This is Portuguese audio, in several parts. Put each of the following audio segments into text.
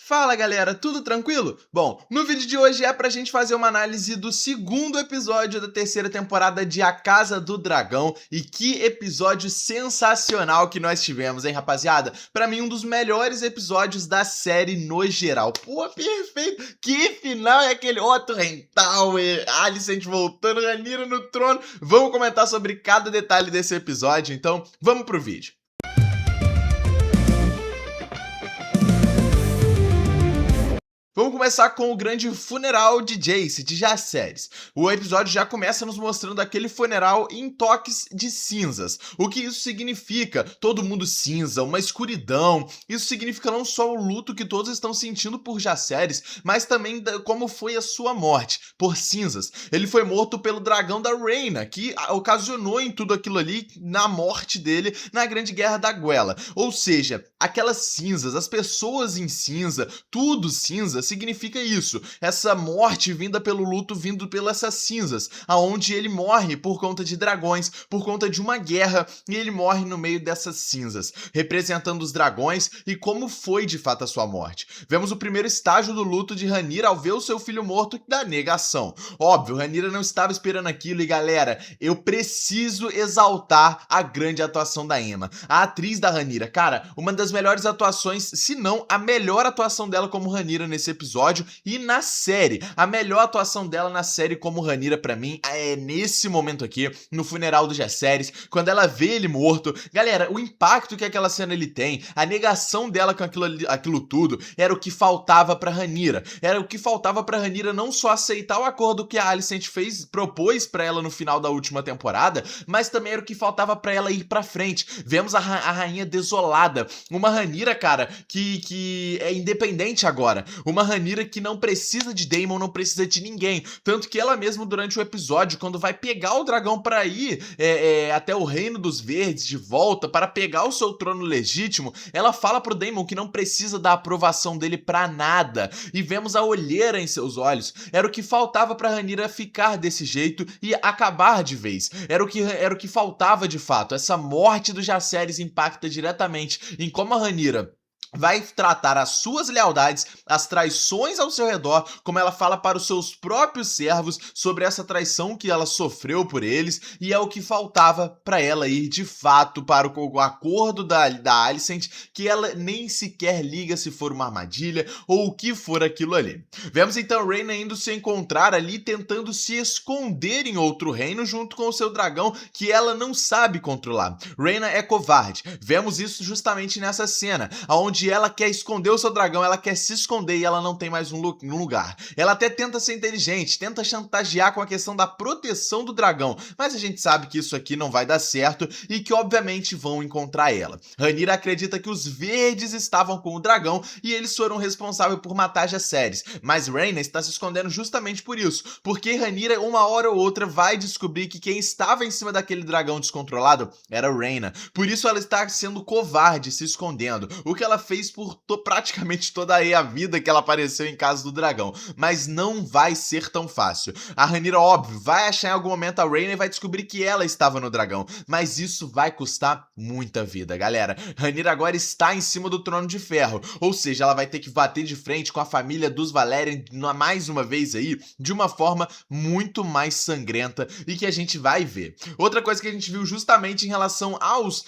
Fala galera, tudo tranquilo? Bom, no vídeo de hoje é pra gente fazer uma análise do segundo episódio da terceira temporada de A Casa do Dragão. E que episódio sensacional que nós tivemos, hein rapaziada? Pra mim um dos melhores episódios da série no geral. Pô, perfeito! Que final é aquele? Otto Hightower, Alicent voltando, Rhaenyra no trono. Vamos comentar sobre cada detalhe desse episódio, então vamos pro vídeo. Vamos começar com o grande funeral de Jace, de Jacaerys. O episódio já começa nos mostrando aquele funeral em toques de cinzas. O que isso significa? Todo mundo cinza, uma escuridão. Isso significa não só o luto que todos estão sentindo por Jacaerys, mas também como foi a sua morte, por cinzas. Ele foi morto pelo dragão da Rhaena, que ocasionou em tudo aquilo ali, na morte dele, na Grande Guerra da Guela. Ou seja, aquelas cinzas, as pessoas em cinza, tudo cinza, significa isso, essa morte vinda pelo luto, vindo pelas cinzas, aonde ele morre por conta de dragões, por conta de uma guerra, e ele morre no meio dessas cinzas, representando os dragões e como foi de fato a sua morte. Vemos o primeiro estágio do luto de Rhaenyra ao ver o seu filho morto, da negação. Óbvio, Rhaenyra não estava esperando aquilo e galera, eu preciso exaltar a grande atuação da Aemma, a atriz da Rhaenyra. Cara, uma das melhores atuações, se não a melhor atuação dela como Rhaenyra nesse episódio e na série. A melhor atuação dela na série como Rhaenyra pra mim é nesse momento aqui, no funeral do Jacaerys, quando ela vê ele morto. Galera, o impacto que aquela cena ele tem, a negação dela com aquilo tudo, era o que faltava pra Rhaenyra. Era o que faltava pra Rhaenyra não só aceitar o acordo que a Alicent propôs pra ela no final da última temporada, mas também era o que faltava pra ela ir pra frente. Vemos a rainha desolada, uma Rhaenyra, cara, que é independente agora, uma Rhaenyra que não precisa de Daemon, não precisa de ninguém, tanto que ela mesma durante o episódio, quando vai pegar o dragão pra ir até o Reino dos Verdes de volta, para pegar o seu trono legítimo, ela fala pro Daemon que não precisa da aprovação dele pra nada, e vemos a olheira em seus olhos. Era o que faltava pra Rhaenyra ficar desse jeito e acabar de vez, era o que faltava de fato. Essa morte do Jacaerys impacta diretamente em como a Rhaenyra vai tratar as suas lealdades, as traições ao seu redor, como ela fala para os seus próprios servos sobre essa traição que ela sofreu por eles, e é o que faltava para ela ir de fato para o acordo da Alicent, que ela nem sequer liga se for uma armadilha ou o que for aquilo ali. Vemos então Rhaena indo se encontrar ali, tentando se esconder em outro reino junto com o seu dragão que ela não sabe controlar. Rhaena é covarde, vemos isso justamente nessa cena, onde ela quer esconder o seu dragão, ela quer se esconder e ela não tem mais um lugar. Ela até tenta ser inteligente, tenta chantagear com a questão da proteção do dragão, mas a gente sabe que isso aqui não vai dar certo e que obviamente vão encontrar ela. Rhaenyra acredita que os verdes estavam com o dragão e eles foram responsáveis por matar Jacaerys, mas Rhaena está se escondendo justamente por isso, porque Rhaenyra uma hora ou outra vai descobrir que quem estava em cima daquele dragão descontrolado era Rhaena. Por isso ela está sendo covarde, se escondendo, o que ela fez por praticamente toda a vida que ela apareceu em Casa do Dragão, mas não vai ser tão fácil. A Rhaenyra, óbvio, vai achar em algum momento a Rhaena e vai descobrir que ela estava no dragão, mas isso vai custar muita vida, galera. Rhaenyra agora está em cima do trono de ferro, ou seja, ela vai ter que bater de frente com a família dos Valyrian mais uma vez aí, de uma forma muito mais sangrenta e que a gente vai ver. Outra coisa que a gente viu justamente em relação aos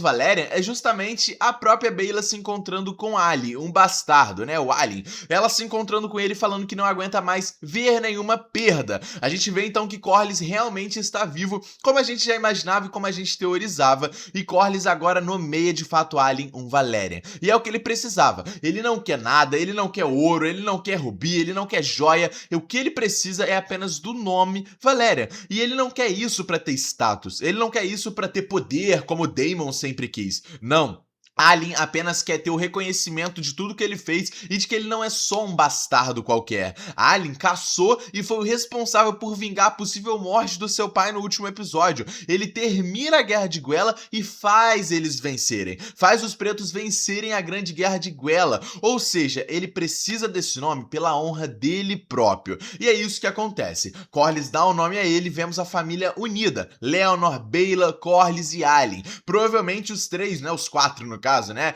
Valyrian é justamente a própria Baela se encontrando com Ali, um bastardo, né, o Alyn. Ela se encontrando com ele falando que não aguenta mais ver nenhuma perda. A gente vê então que Corlys realmente está vivo, como a gente já imaginava e como a gente teorizava, e Corlys agora nomeia de fato Alyn um Valyrian. E é o que ele precisava. Ele não quer nada, ele não quer ouro, ele não quer rubi, ele não quer joia. O que ele precisa é apenas do nome Valyrian. E ele não quer isso pra ter status, ele não quer isso pra ter poder, como Daemon sempre quis. Não. Alyn apenas quer ter o reconhecimento de tudo que ele fez e de que ele não é só um bastardo qualquer. Alyn caçou e foi o responsável por vingar a possível morte do seu pai no último episódio. Ele termina a Guerra de Guela e faz eles vencerem. Faz os pretos vencerem a Grande Guerra de Guela. Ou seja, ele precisa desse nome pela honra dele próprio. E é isso que acontece. Corlys dá o nome a ele e vemos a família unida. Laenor, Baela, Corlys e Alyn. Provavelmente os três, né, os quatro no caso, né,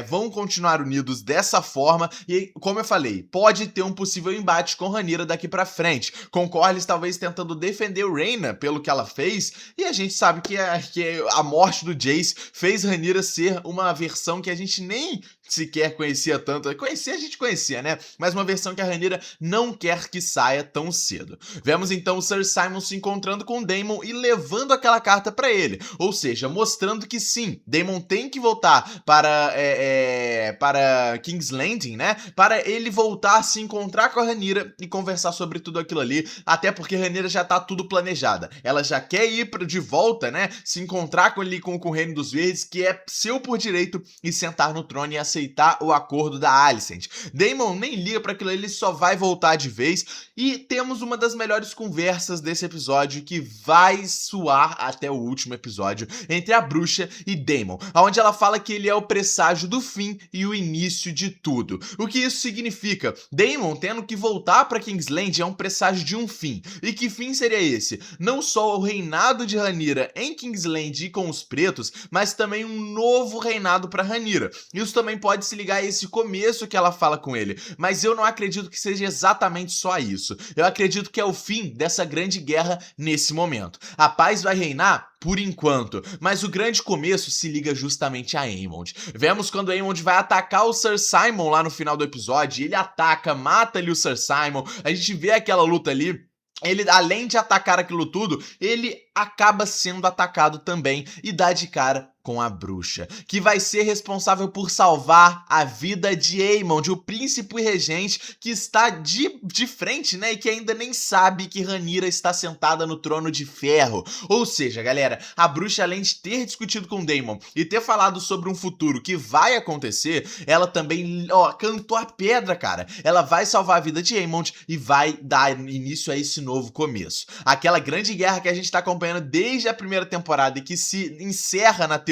vão continuar unidos dessa forma e, como eu falei, pode ter um possível embate com Rhaenyra daqui pra frente, com Corlys talvez tentando defender o Rhaena pelo que ela fez, e a gente sabe que a morte do Jace fez Rhaenyra ser uma versão que a gente nem sequer conhecia tanto. Conhecia, a gente conhecia, né? Mas uma versão que a Rhaenyra não quer que saia tão cedo. Vemos então o Sir Simon se encontrando com Daemon e levando aquela carta pra ele. Ou seja, mostrando que sim, Daemon tem que voltar para King's Landing, né? Para ele voltar a se encontrar com a Rhaenyra e conversar sobre tudo aquilo ali. Até porque a Rhaenyra já tá tudo planejada. Ela já quer ir de volta, né? Se encontrar com o Reino dos Verdes, que é seu por direito, e sentar no trono e aceitar o acordo da Alicent. Daemon nem liga para aquilo, ele só vai voltar de vez, e temos uma das melhores conversas desse episódio que vai soar até o último episódio entre a bruxa e Daemon, onde ela fala que ele é o presságio do fim e o início de tudo. O que isso significa? Daemon tendo que voltar para Kingsland é um presságio de um fim. E que fim seria esse? Não só o reinado de Rhaenyra em Kingsland e com os pretos, mas também um novo reinado para Rhaenyra. Isso também pode se ligar a esse começo que ela fala com ele, mas eu não acredito que seja exatamente só isso. Eu acredito que é o fim dessa grande guerra nesse momento. A paz vai reinar por enquanto, mas o grande começo se liga justamente a Aemond. Vemos quando Aemond vai atacar o Sir Simon lá no final do episódio, ele ataca, mata ali o Sir Simon, a gente vê aquela luta ali. Ele, além de atacar aquilo tudo, ele acaba sendo atacado também e dá de cara com a bruxa, que vai ser responsável por salvar a vida de Aemond, o príncipe e regente que está de frente, né, e que ainda nem sabe que Rhaenyra está sentada no trono de ferro. Ou seja, galera, a bruxa, além de ter discutido com Daemon e ter falado sobre um futuro que vai acontecer, ela também, cantou a pedra, cara. Ela vai salvar a vida de Aemond e vai dar início a esse novo começo. Aquela grande guerra que a gente tá acompanhando desde a primeira temporada e que se encerra na teoria,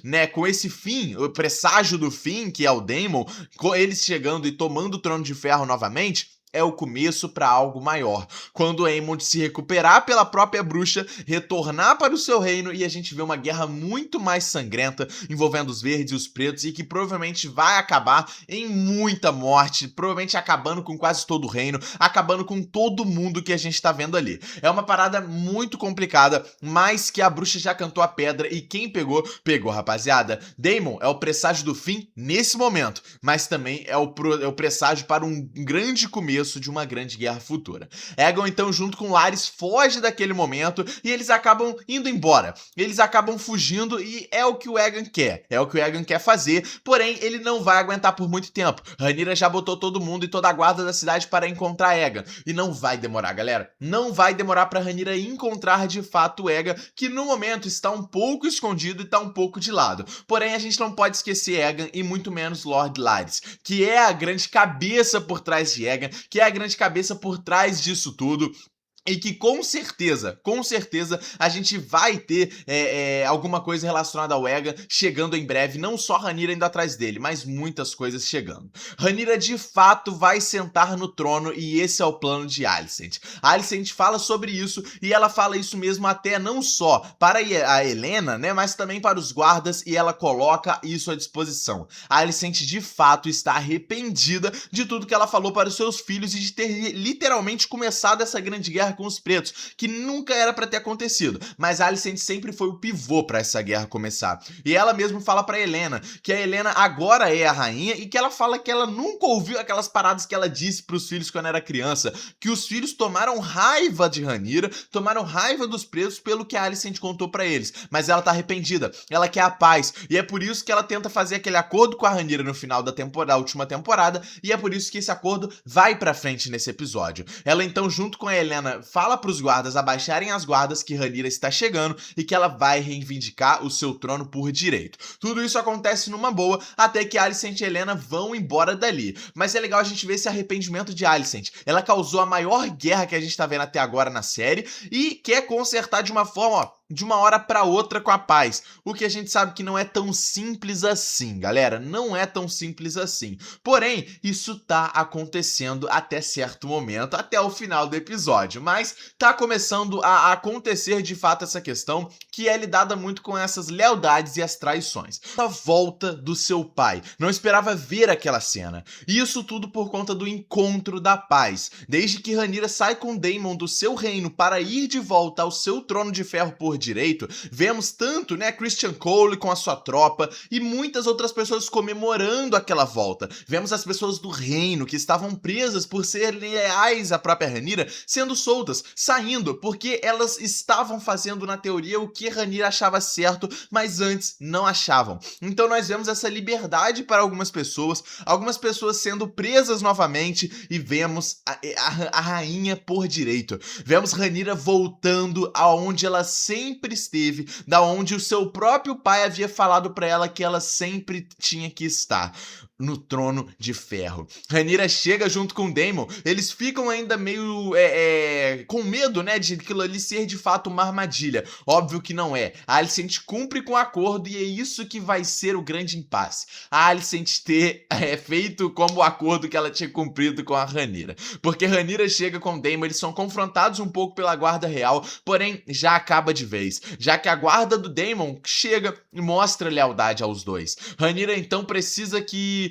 né, com esse fim, o presságio do fim, que é o Daemon, com eles chegando e tomando o trono de ferro novamente, é o começo para algo maior. Quando Aemond se recuperar pela própria bruxa, retornar para o seu reino e a gente vê uma guerra muito mais sangrenta envolvendo os verdes e os pretos e que provavelmente vai acabar em muita morte, provavelmente acabando com quase todo o reino, acabando com todo mundo que a gente tá vendo ali. É uma parada muito complicada, mas que a bruxa já cantou a pedra e quem pegou, pegou, rapaziada. Daemon é o presságio do fim nesse momento, mas também é o presságio para um grande começo de uma grande guerra futura. Aegon, então, junto com Larys, foge daquele momento e eles acabam indo embora. Eles acabam fugindo e é o que o Aegon quer. É o que o Aegon quer fazer, porém, ele não vai aguentar por muito tempo. Rhaenyra já botou todo mundo e toda a guarda da cidade para encontrar Aegon. E não vai demorar, galera. Não vai demorar para Rhaenyra encontrar de fato o Aegon, que no momento está um pouco escondido e está um pouco de lado. Porém, a gente não pode esquecer Aegon e muito menos Lord Larys, que é a grande cabeça por trás de Aegon, que é a grande cabeça por trás disso tudo. E que com certeza, a gente vai ter alguma coisa relacionada ao Aegon chegando em breve, não só Rhaenyra indo atrás dele, mas muitas coisas chegando. Rhaenyra de fato vai sentar no trono e esse é o plano de Alicent. A Alicent fala sobre isso e ela fala isso mesmo até não só para a Helaena, né, mas também para os guardas e ela coloca isso à disposição. A Alicent de fato está arrependida de tudo que ela falou para os seus filhos e de ter literalmente começado essa grande guerra com os pretos, que nunca era pra ter acontecido, mas a Alicent sempre foi o pivô pra essa guerra começar. E ela mesmo fala pra Helaena que a Helaena agora é a rainha e que ela fala que ela nunca ouviu aquelas paradas que ela disse pros filhos quando era criança, que os filhos tomaram raiva de Rhaenyra, tomaram raiva dos pretos pelo que a Alicent contou pra eles, mas ela tá arrependida, ela quer a paz, e é por isso que ela tenta fazer aquele acordo com a Rhaenyra no final da última temporada, e é por isso que esse acordo vai pra frente nesse episódio. Ela então, junto com a Helaena, fala pros guardas abaixarem as guardas que Rhaenyra está chegando e que ela vai reivindicar o seu trono por direito. Tudo isso acontece numa boa até que Alicent e Helaena vão embora dali. Mas é legal a gente ver esse arrependimento de Alicent. Ela causou a maior guerra que a gente tá vendo até agora na série e quer consertar de uma forma, de uma hora para outra com a paz. O que a gente sabe que não é tão simples assim, galera. Não é tão simples assim. Porém, isso tá acontecendo até certo momento, até o final do episódio. Mas tá começando a acontecer de fato essa questão que é lidada muito com essas lealdades e as traições. A volta do seu pai. Não esperava ver aquela cena. E isso tudo por conta do encontro da paz. Desde que Rhaenyra sai com Daemon do seu reino para ir de volta ao seu trono de ferro por direito, vemos tanto, né, Christian Cole com a sua tropa e muitas outras pessoas comemorando aquela volta. Vemos as pessoas do reino que estavam presas por serem leais à própria Rhaenyra sendo soltas, saindo, porque elas estavam fazendo na teoria o que Rhaenyra achava certo, mas antes não achavam. Então nós vemos essa liberdade para algumas pessoas sendo presas novamente e vemos a rainha por direito. Vemos Rhaenyra voltando aonde ela sempre esteve, da onde o seu próprio pai havia falado para ela que ela sempre tinha que estar. No trono de ferro. Rhaenyra chega junto com Daemon, eles ficam ainda meio com medo, né, de aquilo ali ser de fato uma armadilha. Óbvio que não é. A Alicent cumpre com o acordo e é isso que vai ser o grande impasse. A Alicent ter feito como o acordo que ela tinha cumprido com a Rhaenyra. Porque Rhaenyra chega com Daemon, eles são confrontados um pouco pela guarda real, porém já acaba de vez, já que a guarda do Daemon chega e mostra lealdade aos dois. Rhaenyra então precisa que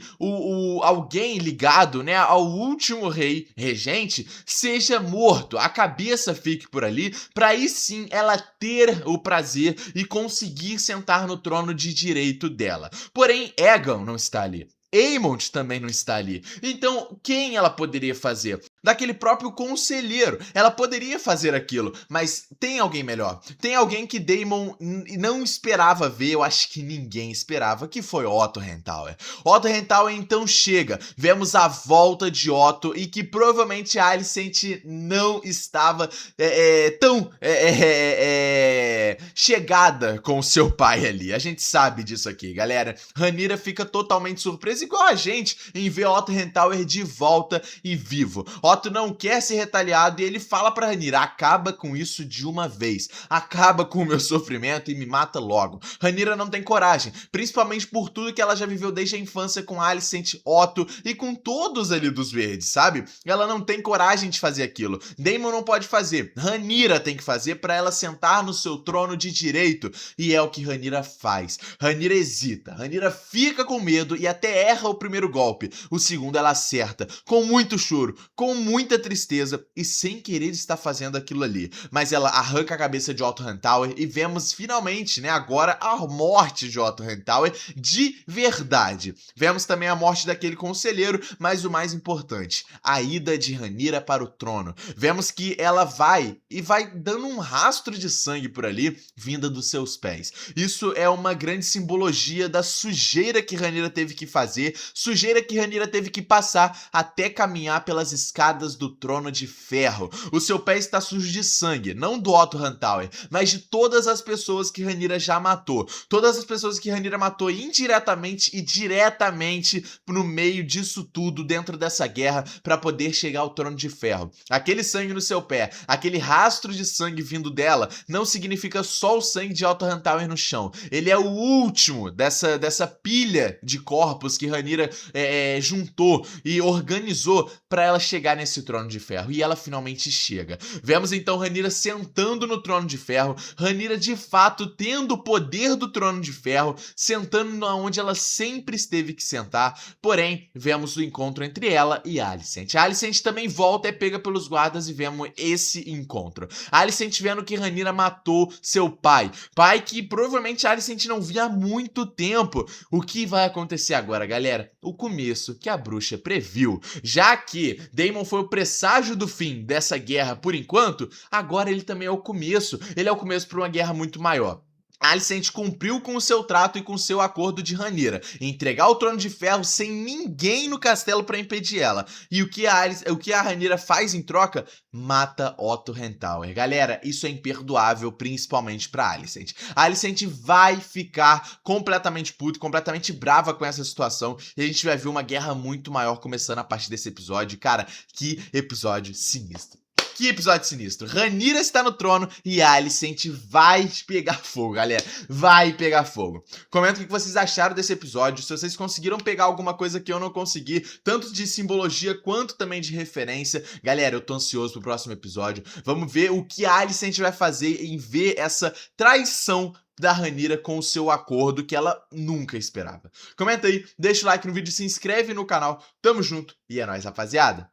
alguém ligado, né, ao último rei regente seja morto, a cabeça fique por ali, para aí sim ela ter o prazer e conseguir sentar no trono de direito dela. Porém, Aegon não está ali. Aemond também não está ali. Então, quem ela poderia fazer? Daquele próprio conselheiro. Ela poderia fazer aquilo, mas tem alguém melhor. Tem alguém que Daemon não esperava ver, eu acho que ninguém esperava, que foi Otto Hightower. Otto Hightower então chega, vemos a volta de Otto e que provavelmente a Alicent não estava tão chegada com o seu pai ali. A gente sabe disso aqui, galera. Rhaenyra fica totalmente surpresa, igual a gente, em ver Otto Hightower de volta e vivo. Otto não quer ser retaliado e ele fala pra Rhaenyra: acaba com isso de uma vez, acaba com o meu sofrimento e me mata logo. Rhaenyra não tem coragem, principalmente por tudo que ela já viveu desde a infância com Alicent, Otto e com todos ali dos verdes, sabe? Ela não tem coragem de fazer aquilo. Daemon não pode fazer, Rhaenyra tem que fazer pra ela sentar no seu trono de direito, e é o que Rhaenyra faz. Rhaenyra hesita, Rhaenyra fica com medo e até erra o primeiro golpe. O segundo ela acerta, com muito choro, com muita tristeza e sem querer estar fazendo aquilo ali. Mas ela arranca a cabeça de Otto Hightower e vemos finalmente, né, agora a morte de Otto Hightower de verdade. Vemos também a morte daquele conselheiro, mas o mais importante, a ida de Rhaenyra para o trono. Vemos que ela vai dando um rastro de sangue por ali, vinda dos seus pés. Isso é uma grande simbologia da sujeira que Rhaenyra teve que fazer, sujeira que Rhaenyra teve que passar até caminhar pelas escadas do trono de ferro. O seu pé está sujo de sangue, não do Otto Hightower, mas de todas as pessoas que Rhaenyra já matou. Todas as pessoas que Rhaenyra matou indiretamente e diretamente no meio disso tudo, dentro dessa guerra, para poder chegar ao trono de ferro. Aquele sangue no seu pé, aquele rastro de sangue vindo dela, não significa só o sangue de Otto Hightower no chão. Ele é o último dessa pilha de corpos que Rhaenyra juntou e organizou para ela chegar nesse trono de ferro, e ela finalmente chega. Vemos então Rhaenyra sentando no trono de ferro, Rhaenyra de fato tendo o poder do trono de ferro, sentando onde ela sempre esteve que sentar, porém, vemos o encontro entre ela e Alicent. A Alicent também volta, é pega pelos guardas e vemos esse encontro. A Alicent vendo que Rhaenyra matou seu pai que provavelmente a Alicent não via há muito tempo. O que vai acontecer agora, galera? O começo que a bruxa previu. Já que Daemon foi o presságio do fim dessa guerra por enquanto, agora ele também é o começo. Ele é o começo para uma guerra muito maior. Alicent cumpriu com o seu trato e com o seu acordo de Rhaenyra, entregar o trono de ferro sem ninguém no castelo para impedir ela. E o que a Rhaenyra faz em troca? Mata Otto Hightower. Galera, isso é imperdoável, principalmente para Alicent. A Alicent vai ficar completamente puta, completamente brava com essa situação, e a gente vai ver uma guerra muito maior começando a partir desse episódio. Cara, que episódio sinistro. Que episódio sinistro. Rhaenyra está no trono e a Alicent vai pegar fogo, galera. Vai pegar fogo. Comenta o que vocês acharam desse episódio, se vocês conseguiram pegar alguma coisa que eu não consegui, tanto de simbologia quanto também de referência. Galera, eu tô ansioso pro próximo episódio. Vamos ver o que a Alicent vai fazer em ver essa traição da Rhaenyra com o seu acordo que ela nunca esperava. Comenta aí, deixa o like no vídeo, se inscreve no canal. Tamo junto e é nóis, rapaziada.